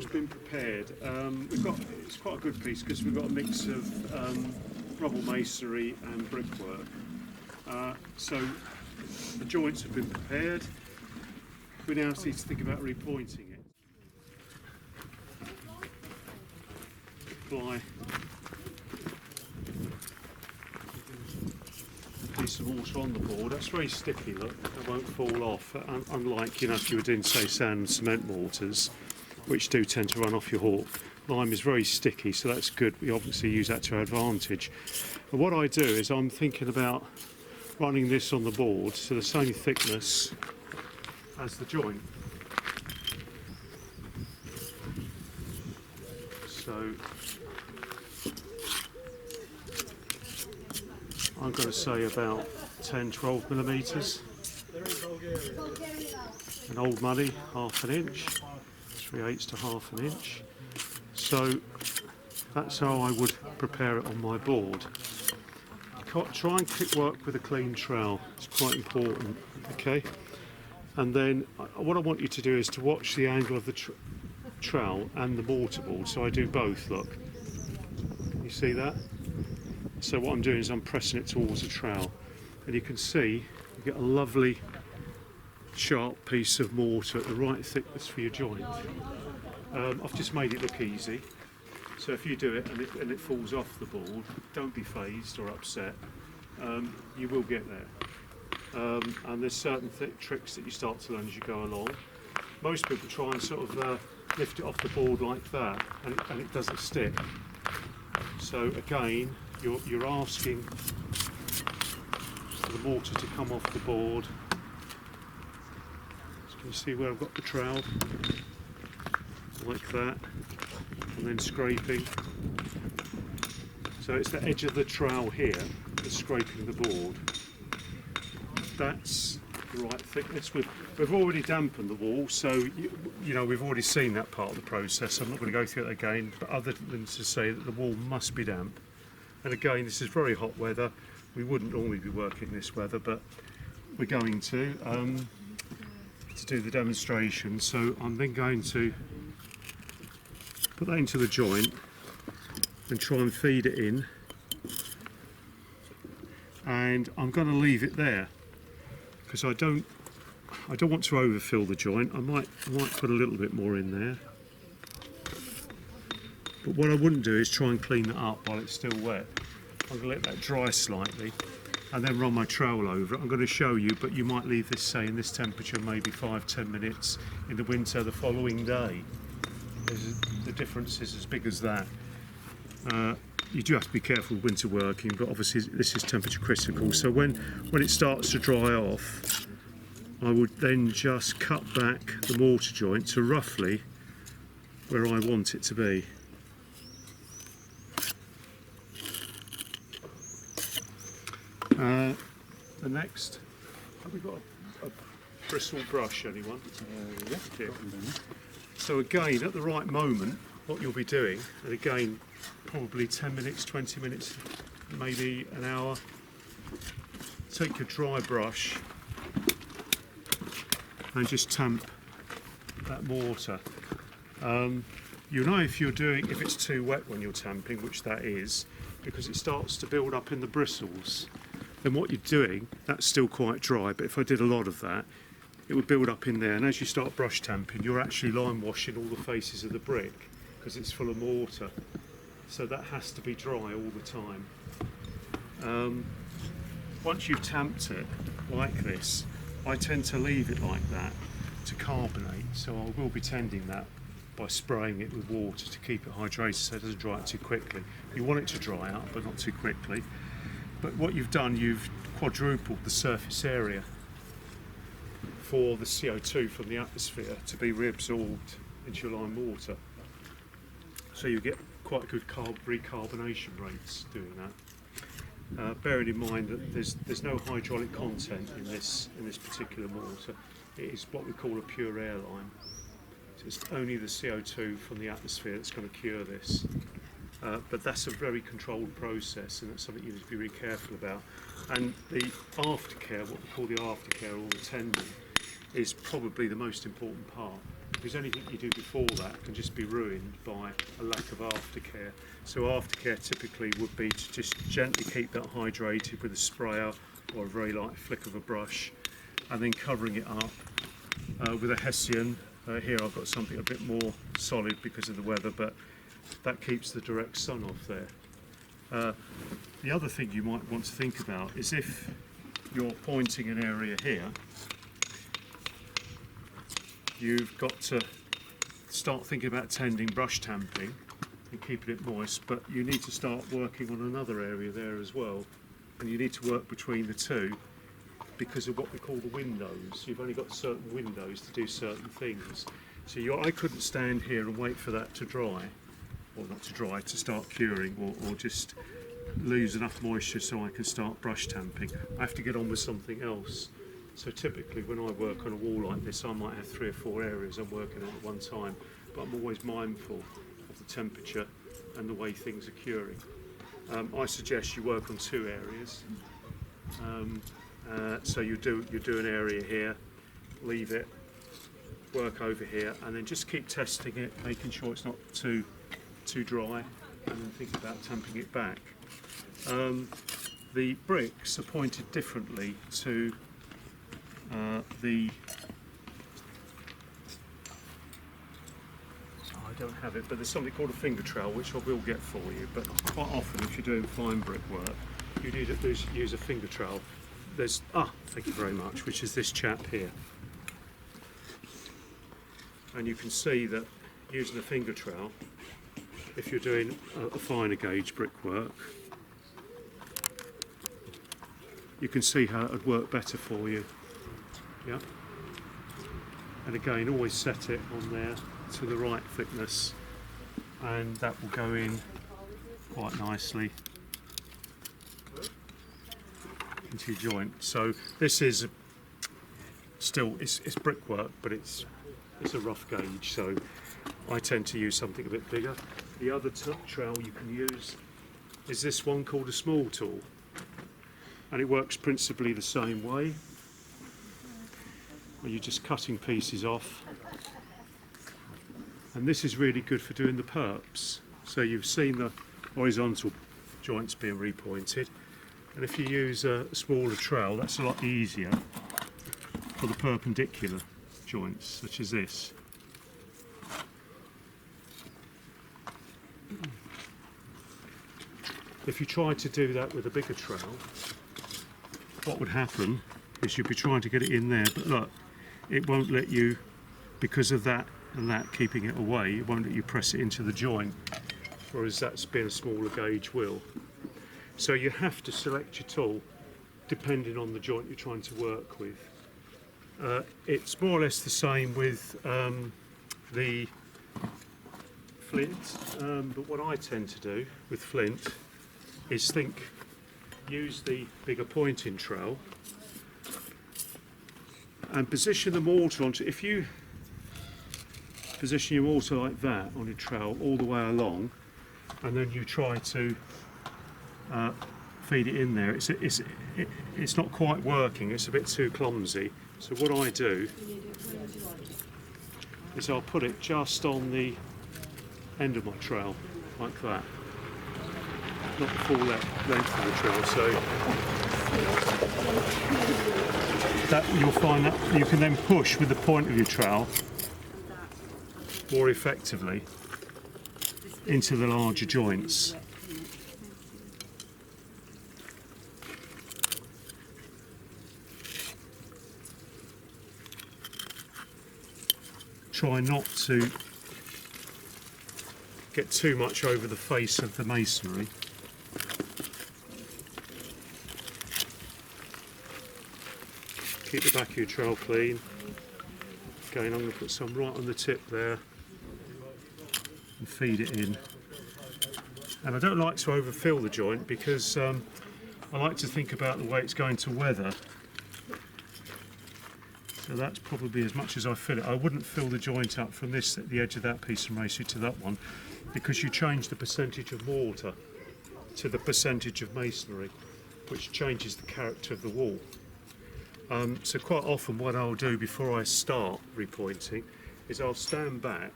wall's been prepared. It's quite a good piece because we've got a mix of rubble masonry and brickwork. So the joints have been prepared. We now need to think about repointing it. Apply a piece of water on the board. That's very sticky, look, it won't fall off, unlike, you know, if you were doing, say, sand and cement mortars, which do tend to run off your hook. Lime is very sticky, so that's good. We obviously use that to our advantage. But what I do is I'm thinking about running this on the board to the same thickness as the joint. So I'm going to say about 10-12 millimetres. An old money, half an inch, 3/8 to half an inch. So that's how I would prepare it on my board. Try and work with a clean trowel, it's quite important, okay? And then what I want you to do is to watch the angle of the trowel and the mortar board, so I do both, look. You see that? So what I'm doing is I'm pressing it towards the trowel, and you can see you get a lovely sharp piece of mortar at the right thickness for your joint. I've just made it look easy, so if you do it and it falls off the board, don't be phased or upset. You will get there. And there's certain tricks that you start to learn as you go along. Most people try and sort of lift it off the board like that, and it doesn't stick. So again, you're asking for the mortar to come off the board. So can you see where I've got the trowel? Like that, and then scraping. So it's the edge of the trowel here that's scraping the board. That's the right thickness. We've already dampened the wall, so you know we've already seen that part of the process. I'm not going to go through it again, but other than to say that the wall must be damp. And again, this is very hot weather. We wouldn't normally be working this weather, but we're going to do the demonstration. So I'm then going to put that into the joint and try and feed it in, and I'm going to leave it there because I don't want to overfill the joint. I might put a little bit more in there, but what I wouldn't do is try and clean it up while it's still wet. I'm going to let that dry slightly and then run my trowel over it. I'm going to show you, but you might leave this, say, in this temperature maybe 5-10 minutes in the winter the following day. The difference is as big as that. You do have to be careful with winter working, but obviously this is temperature critical. So when it starts to dry off, I would then just cut back the mortar joint to roughly where I want it to be. The next, have we got a bristle brush, anyone? Yeah. So again, at the right moment, what you'll be doing, and again, probably 10 minutes, 20 minutes, maybe an hour, take your dry brush and just tamp that mortar. You know if it's too wet when you're tamping, which that is, because it starts to build up in the bristles. Then what you're doing, that's still quite dry, but if I did a lot of that, it would build up in there, and as you start brush tamping, you're actually lime washing all the faces of the brick because it's full of mortar. So that has to be dry all the time. Once you've tamped it like this, I tend to leave it like that to carbonate, so I will be tending that by spraying it with water to keep it hydrated so it doesn't dry out too quickly. You want it to dry out, but not too quickly. But what you've done, you've quadrupled the surface area for the CO2 from the atmosphere to be reabsorbed into your lime mortar. So you get quite good recarbonation rates doing that. Bearing in mind that there's no hydraulic content in this particular mortar. It is what we call a pure air lime. So it's only the CO2 from the atmosphere that's going to cure this. But that's a very controlled process, and that's something you need to be really careful about. And the aftercare, what we call the aftercare or the tending, is probably the most important part. because anything you do before that can just be ruined by a lack of aftercare. So aftercare typically would be to just gently keep that hydrated with a sprayer or a very light flick of a brush, and then covering it up with a Hessian. Here I've got something a bit more solid because of the weather, but that keeps the direct sun off there. The other thing you might want to think about is if you're pointing an area here, you've got to start thinking about tending brush tamping and keeping it moist, but you need to start working on another area there as well, and you need to work between the two because of what we call the windows. You've only got certain windows to do certain things. So I couldn't stand here and wait for that to dry, or not to dry, to start curing, or just lose enough moisture so I can start brush tamping. I have to get on with something else. So typically when I work on a wall like this, I might have 3 or 4 areas I'm working on at one time, but I'm always mindful of the temperature and the way things are curing. I suggest you work on 2 areas. So you do an area here, leave it, work over here, and then just keep testing it, making sure it's not too dry, and then think about tamping it back. The bricks are pointed differently to I don't have it, but there's something called a finger trowel, which I will get for you. But quite often, if you're doing fine brickwork, you need to use a finger trowel. Thank you very much, which is this chap here. And you can see that using a finger trowel, if you're doing a finer gauge brickwork, you can see how it would work better for you. Yeah. And again, always set it on there to the right thickness, and that will go in quite nicely into your joint. So this is still it's brickwork, but it's a rough gauge, so I tend to use something a bit bigger. The other trowel you can use is this one called a small tool, and it works principally the same way, where you're just cutting pieces off. And this is really good for doing the perps. So you've seen the horizontal joints being repointed, and if you use a smaller trowel, that's a lot easier for the perpendicular joints, such as this. If you tried to do that with a bigger trowel, what would happen is you'd be trying to get it in there, but look, it won't let you, because of that and that keeping it away, it won't let you press it into the joint, whereas that's been a smaller gauge will. So you have to select your tool depending on the joint you're trying to work with. It's more or less the same with the Flint, but what I tend to do with Flint is use the bigger pointing trowel and position the mortar onto. If you position your mortar like that on your trowel all the way along, and then you try to feed it in there, it's not quite working. It's a bit too clumsy. So what I do is I'll put it just on the end of my trowel, like that. Not the full length of the trowel, so that you'll find that you can then push with the point of your trowel more effectively into the larger joints. Try not to get too much over the face of the masonry. Keep the back of your trowel clean. Again, I'm going to put some right on the tip there and feed it in. And I don't like to overfill the joint because I like to think about the way it's going to weather. So that's probably as much as I fill it. I wouldn't fill the joint up from this at the edge of that piece of masonry to that one, because you change the percentage of mortar to the percentage of masonry, which changes the character of the wall. So quite often what I'll do before I start repointing is I'll stand back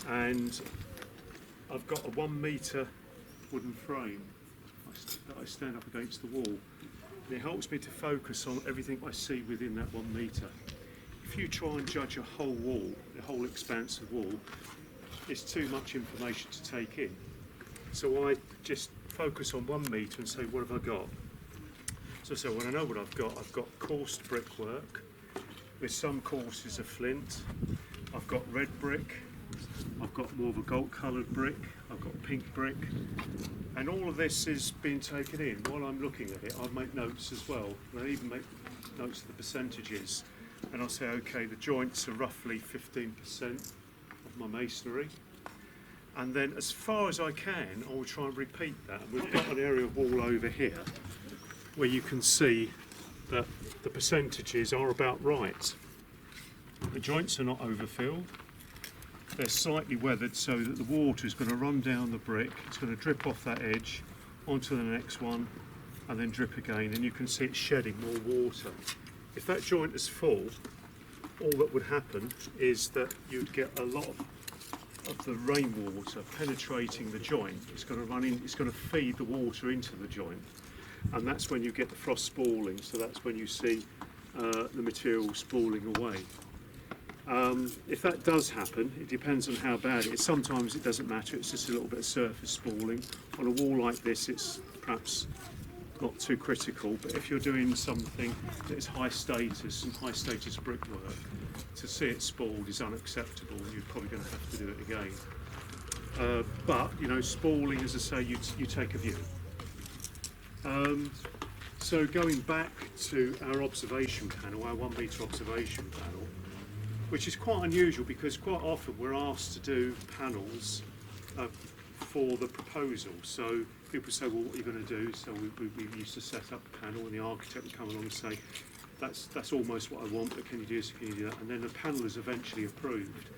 and I've got a 1 metre wooden frame that I stand up against the wall. And it helps me to focus on everything I see within that 1 metre. If you try and judge a whole wall, the whole expanse of wall, it's too much information to take in. So I just focus on 1 metre and say, what have I got? So when I know what I've got coursed brickwork with some courses of flint. I've got red brick, I've got more of a gold coloured brick, I've got pink brick, and all of this is being taken in. While I'm looking at it, I make notes as well, and I even make notes of the percentages, and I'll say, okay, the joints are roughly 15% of my masonry, and then as far as I can, I will try and repeat that. And we've got an area of wall over here where you can see that the percentages are about right. The joints are not overfilled. They're slightly weathered so that the water is going to run down the brick, it's going to drip off that edge onto the next one and then drip again, and you can see it's shedding more water. If that joint is full, all that would happen is that you'd get a lot of the rainwater penetrating the joint. It's going to run in, it's going to feed the water into the joint, and that's when you get the frost spalling, so that's when you see the material spalling away. If that does happen, it depends on how bad it is. Sometimes it doesn't matter, it's just a little bit of surface spalling. On a wall like this, it's perhaps not too critical, but if you're doing something that is high status and high status brickwork, to see it spalled is unacceptable, and you're probably going to have to do it again. But, you know, spalling, as I say, you take a view. So going back to our observation panel, our 1 metre observation panel, which is quite unusual because quite often we're asked to do panels for the proposal. So people say, well, what are you going to do? So we used to set up a panel, and the architect would come along and say, that's almost what I want, but can you do this, can you do that? And then the panel is eventually approved.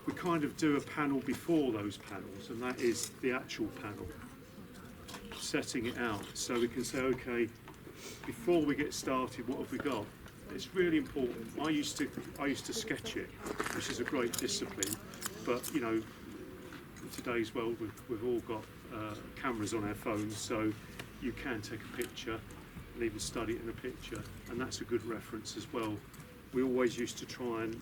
We kind of do a panel before those panels, and that is the actual panel, setting it out. So we can say, okay, before we get started, what have we got? It's really important. I used to sketch it, which is a great discipline, but you know, in today's world we've all got cameras on our phones, so you can take a picture and even study it in a picture, and that's a good reference as well. We always used to try and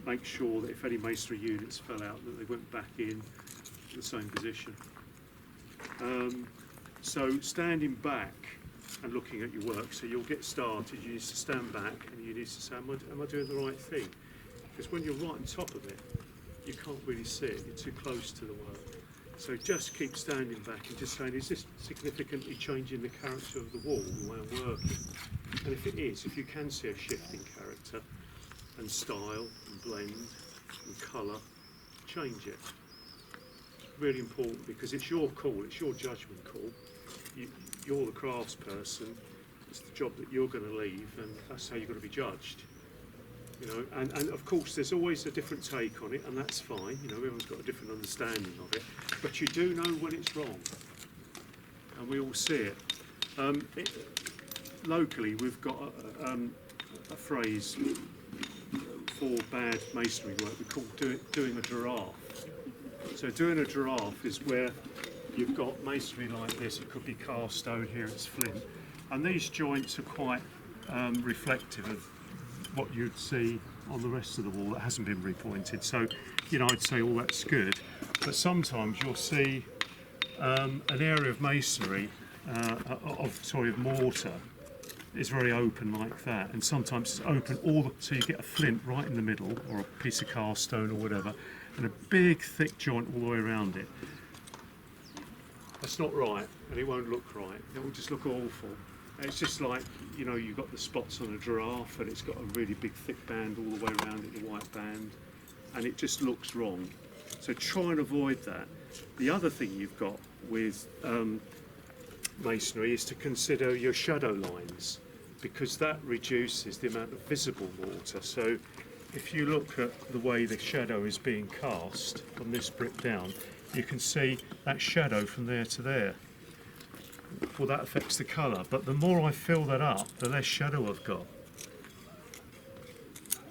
make sure that if any masonry units fell out, that they went back in the same position. So standing back and looking at your work, so you'll get started, you need to stand back and you need to say, am I doing the right thing? Because when you're right on top of it, you can't really see it, you're too close to the work. So just keep standing back and just saying, is this significantly changing the character of the wall, the way I'm working? And if it is, if you can see a shift in character and style and blend and colour, change it. Really important, because it's your call, it's your judgment call. You're the craftsperson, it's the job that you're going to leave, and that's how you're going to be judged. You know, and of course there's always a different take on it, and that's fine, you know, everyone's got a different understanding of it, but you do know when it's wrong, and we all see it. Locally we've got a phrase for bad masonry work we call doing a giraffe. So doing a giraffe is where you've got masonry like this, it could be cast stone, here it's flint, and these joints are quite reflective of what you'd see on the rest of the wall that hasn't been repointed. So, you know, I'd say all that's good, but sometimes you'll see an area of masonry, of mortar, is very open like that, and sometimes it's open so you get a flint right in the middle, or a piece of cast stone or whatever, and a big thick joint all the way around it. That's not right, and it won't look right. It will just look awful. It's just like, you know, you've got the spots on a giraffe and it's got a really big thick band all the way around it, the white band, and it just looks wrong. So try and avoid that. The other thing you've got with masonry is to consider your shadow lines, because that reduces the amount of visible mortar. So if you look at the way the shadow is being cast from this brick down, you can see that shadow from there to there. Well, that affects the colour, but the more I fill that up, the less shadow I've got.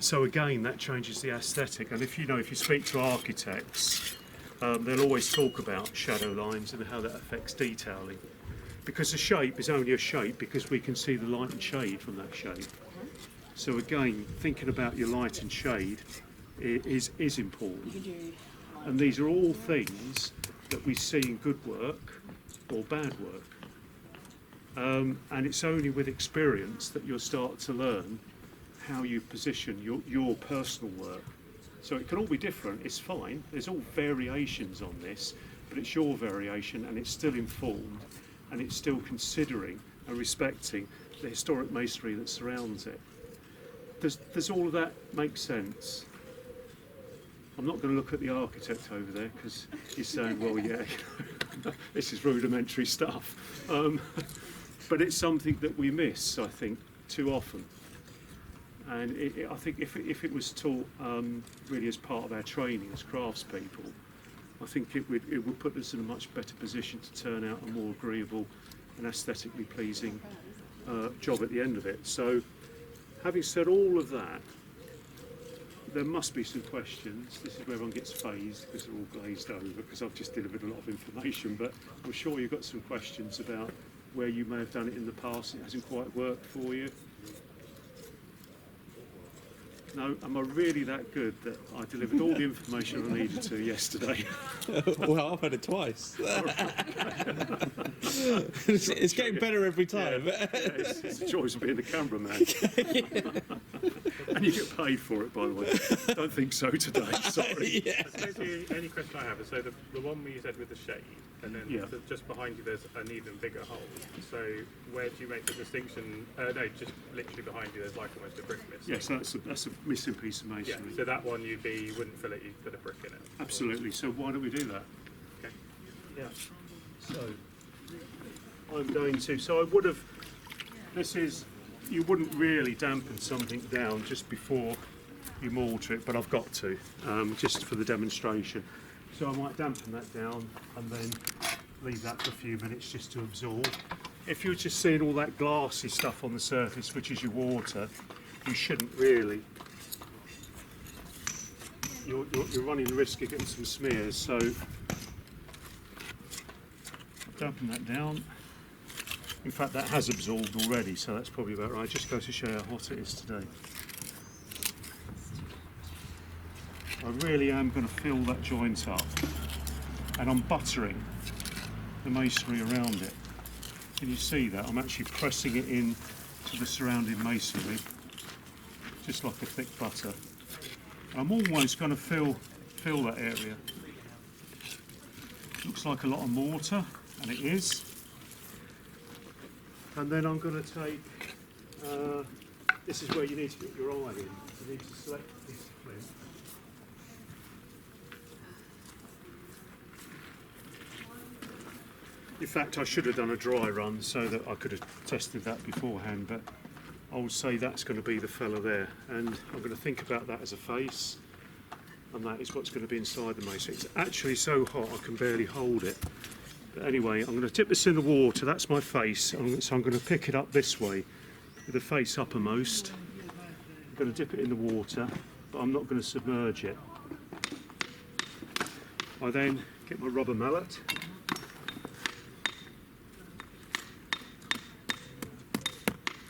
So again, that changes the aesthetic. And if you speak to architects, they'll always talk about shadow lines and how that affects detailing. Because the shape is only a shape because we can see the light and shade from that shape. So again, thinking about your light and shade is important. And these are all things that we see in good work or bad work. And it's only with experience that you'll start to learn how you position your personal work. So it can all be different, it's fine, there's all variations on this, but it's your variation and it's still informed and it's still considering and respecting the historic masonry that surrounds it. Does all of that make sense? I'm not going to look at the architect over there because he's saying, well, yeah, this is rudimentary stuff. But it's something that we miss, I think, too often. And I think if it was taught really as part of our training as craftspeople, I think it would put us in a much better position to turn out a more agreeable and aesthetically pleasing job at the end of it. So, having said all of that, there must be some questions. This is where everyone gets phased because they're all glazed over because I've just delivered a lot of information, but I'm sure you've got some questions about where you may have done it in the past and it hasn't quite worked for you. No, am I really that good that I delivered all the information I needed to yesterday? Well, I've had it twice. It's getting better every time. Yeah, it's the joys of being the cameraman. And you get paid for it, by the way. Don't think so today, sorry. Yeah. I suppose the only question I have is, so the one you said with the shade, and then just behind you there's an even bigger hole. So where do you make the distinction? No, just literally behind you there's like almost a brick missing. Yes, that's a missing piece of masonry. Yeah, so that one you wouldn't fill it, you'd put a brick in it. Absolutely. So why don't we do that? Okay. Yeah. So I'm going to. So I would have. This is. You wouldn't really dampen something down just before you mortar it, but I've got to, just for the demonstration. So I might dampen that down and then leave that for a few minutes just to absorb. If you're just seeing all that glassy stuff on the surface, which is your water, you shouldn't really. You're running the risk of getting some smears, so dampen that down. In fact, that has absorbed already, so that's probably about right. Just goes to show how hot it is today. I really am going to fill that joint up, and I'm buttering the masonry around it. Can you see that? I'm actually pressing it in to the surrounding masonry, just like a thick butter. I'm almost going to fill that area. Looks like a lot of mortar, and it is. And then I'm going to take, this is where you need to get your eye in. You need to select a piece of flint. In fact, I should have done a dry run so that I could have tested that beforehand, but I would say that's going to be the fella there. And I'm going to think about that as a face, and that is what's going to be inside the mason. It's actually so hot I can barely hold it. But anyway, I'm going to dip this in the water, that's my face, so I'm going to pick it up this way with the face uppermost. I'm going to dip it in the water, but I'm not going to submerge it. I then get my rubber mallet.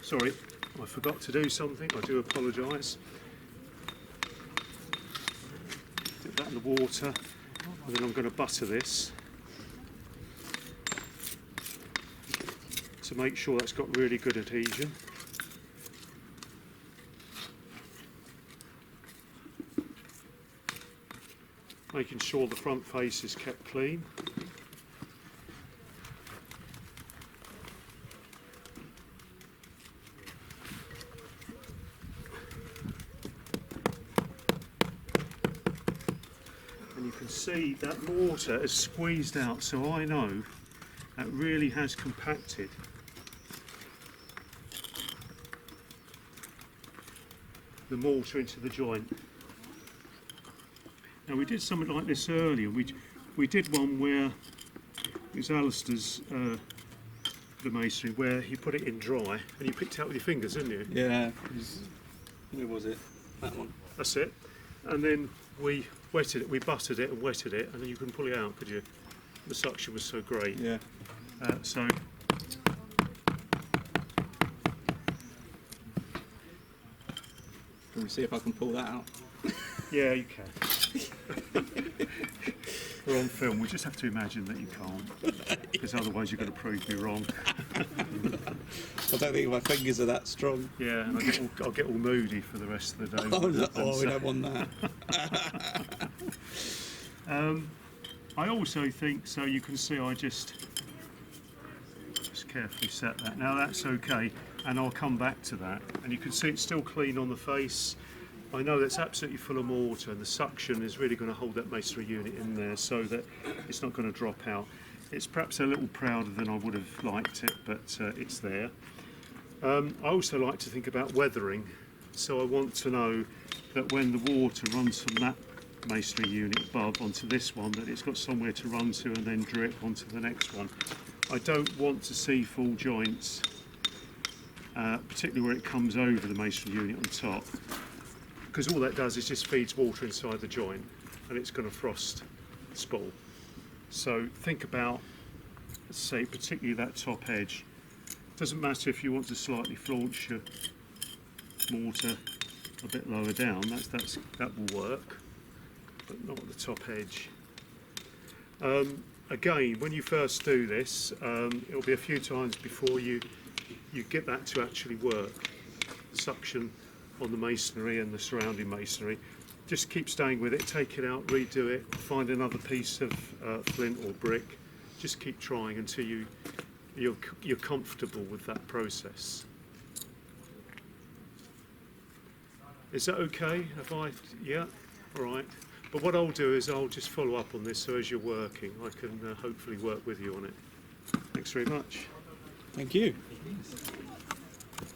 Sorry, I forgot to do something, I do apologise. Dip that in the water, and then I'm going to butter this. To make sure that's got really good adhesion. Making sure the front face is kept clean. And you can see that mortar is squeezed out, so I know that really has compacted. The mortar into the joint. Now we did something like this earlier. We did one where it was Alistair's the masonry where he put it in dry and you picked it out with your fingers, didn't you? Yeah. Who was it? that one. That's it. And then we wetted it, we buttered it and wetted it, and then you couldn't pull it out, could you? The suction was so great. Yeah. So Can we see if I can pull that out? yeah, you can. We're on film. We just have to imagine that you can't, because otherwise you're going to prove me wrong. I don't think my fingers are that strong. Yeah, and I'll get all moody for the rest of the day. We don't want that. I also think, so you can see I just carefully set that. Now that's okay, and I'll come back to that. And you can see it's still clean on the face. I know that's absolutely full of mortar, and the suction is really going to hold that masonry unit in there so that it's not going to drop out. It's perhaps a little prouder than I would have liked it, but it's there. I also like to think about weathering, so I want to know that when the water runs from that masonry unit above onto this one, that it's got somewhere to run to and then drip onto the next one. I don't want to see full joints, particularly where it comes over the masonry unit on top, because all that does is just feeds water inside the joint and it's going to frost spool. So think about, say, particularly that top edge. Doesn't matter if you want to slightly flaunch your mortar a bit lower down, that will work, but not at the top edge. Again, when you first do this, it'll be a few times before you get that to actually work. Suction on the masonry and the surrounding masonry. Just keep staying with it, take it out, redo it, find another piece of flint or brick. Just keep trying until you're comfortable with that process. Is that okay? Yeah, all right. But what I'll do is I'll just follow up on this, so as you're working, I can hopefully work with you on it. Thanks very much. Thank you.